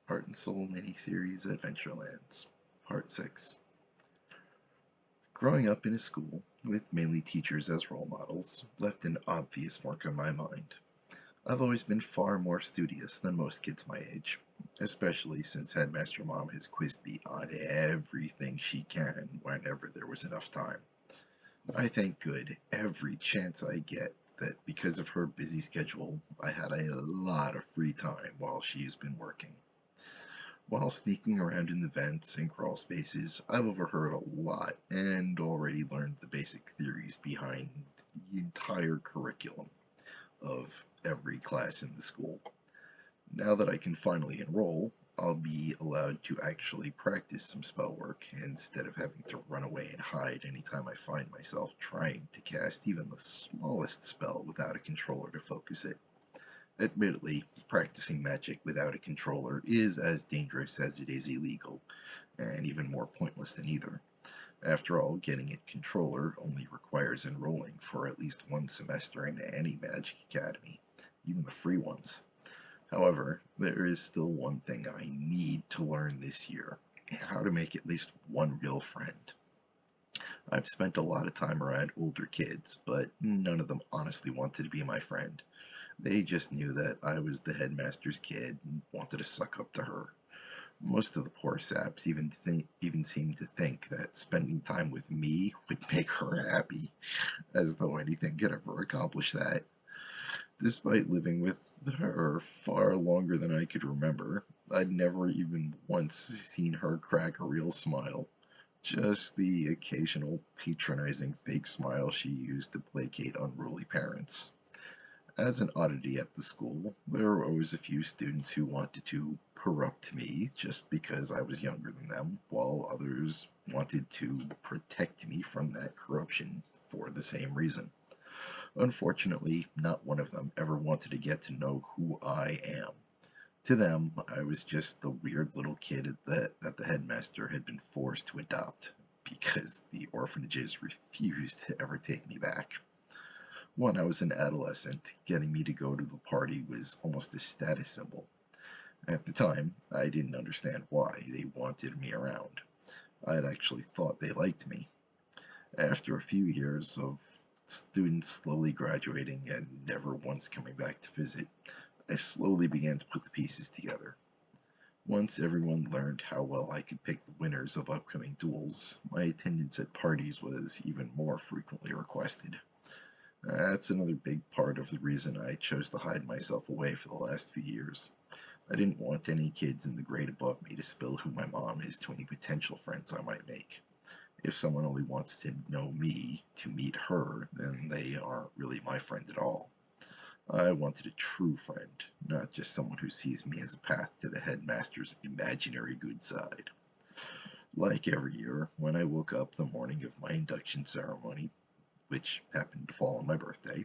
Heart and Soul miniseries Adventurelands, Part 6. Growing up in a school with mainly teachers as role models left an obvious mark on my mind. I've always been far more studious than most kids my age, especially since Headmaster Mom has quizzed me on everything she can whenever there was enough time. I thank good every chance I get that because of her busy schedule, I had a lot of free time while she's been working. While sneaking around in the vents and crawl spaces, I've overheard a lot and already learned the basic theories behind the entire curriculum of every class in the school. Now that I can finally enroll, I'll be allowed to actually practice some spell work instead of having to run away and hide anytime I find myself trying to cast even the smallest spell without a controller to focus it. Admittedly, practicing magic without a controller is as dangerous as it is illegal, and even more pointless than either. After all, getting a controller only requires enrolling for at least one semester in any magic academy, even the free ones. However, there is still one thing I need to learn this year: how to make at least one real friend. I've spent a lot of time around older kids, but none of them honestly wanted to be my friend. They just knew that I was the headmaster's kid and wanted to suck up to her. Most of the poor saps even seemed to think that spending time with me would make her happy, as though anything could ever accomplish that. Despite living with her far longer than I could remember, I'd never even once seen her crack a real smile. Just the occasional patronizing fake smile she used to placate unruly parents. As an oddity at the school, there were always a few students who wanted to corrupt me just because I was younger than them, while others wanted to protect me from that corruption for the same reason. Unfortunately, not one of them ever wanted to get to know who I am. To them, I was just the weird little kid that the headmaster had been forced to adopt because the orphanages refused to ever take me back. When I was an adolescent, getting me to go to the party was almost a status symbol. At the time, I didn't understand why they wanted me around. I had actually thought they liked me. After a few years of students slowly graduating and never once coming back to visit, I slowly began to put the pieces together. Once everyone learned how well I could pick the winners of upcoming duels, my attendance at parties was even more frequently requested. That's another big part of the reason I chose to hide myself away for the last few years. I didn't want any kids in the grade above me to spill who my mom is to any potential friends I might make. If someone only wants to know me to meet her, then they aren't really my friend at all. I wanted a true friend, not just someone who sees me as a path to the headmaster's imaginary good side. Like every year, when I woke up the morning of my induction ceremony, which happened to fall on my birthday,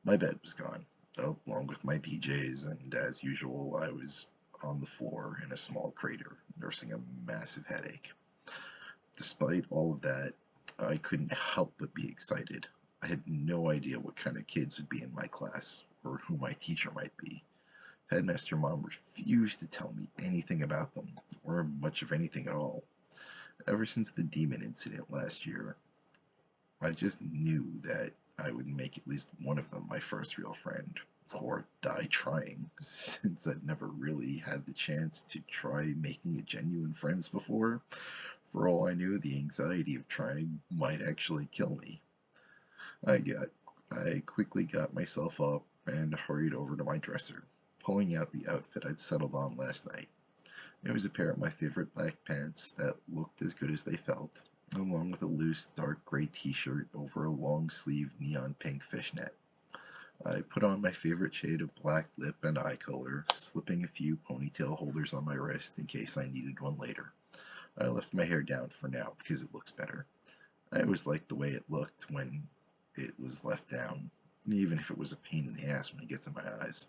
my bed was gone, along with my PJs, and as usual, I was on the floor in a small crater, nursing a massive headache. Despite all of that, I couldn't help but be excited. I had no idea what kind of kids would be in my class, or who my teacher might be. Headmaster Mom refused to tell me anything about them, or much of anything at all. Ever since the demon incident last year, I just knew that I would make at least one of them my first real friend, or die trying, since I'd never really had the chance to try making a genuine friends before. For all I knew, the anxiety of trying might actually kill me. I got I quickly got myself up and hurried over to my dresser, pulling out the outfit I'd settled on last night. It was a pair of my favorite black pants that looked as good as they felt, along with a loose dark gray t-shirt over a long sleeve neon pink fishnet. I put on my favorite shade of black lip and eye color, slipping a few ponytail holders on my wrist in case I needed one later. I left my hair down for now because it looks better. I always liked the way it looked when it was left down, even if it was a pain in the ass when it gets in my eyes.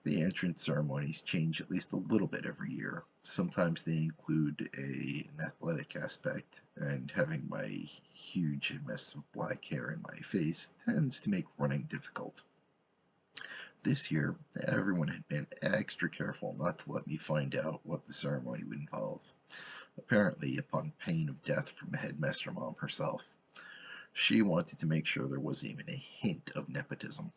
The entrance ceremonies change at least a little bit every year. Sometimes they include an athletic aspect, and having my huge mess of black hair in my face tends to make running difficult. This year, everyone had been extra careful not to let me find out what the ceremony would involve, apparently upon pain of death from Headmaster Mom herself. She wanted to make sure there wasn't even a hint of nepotism.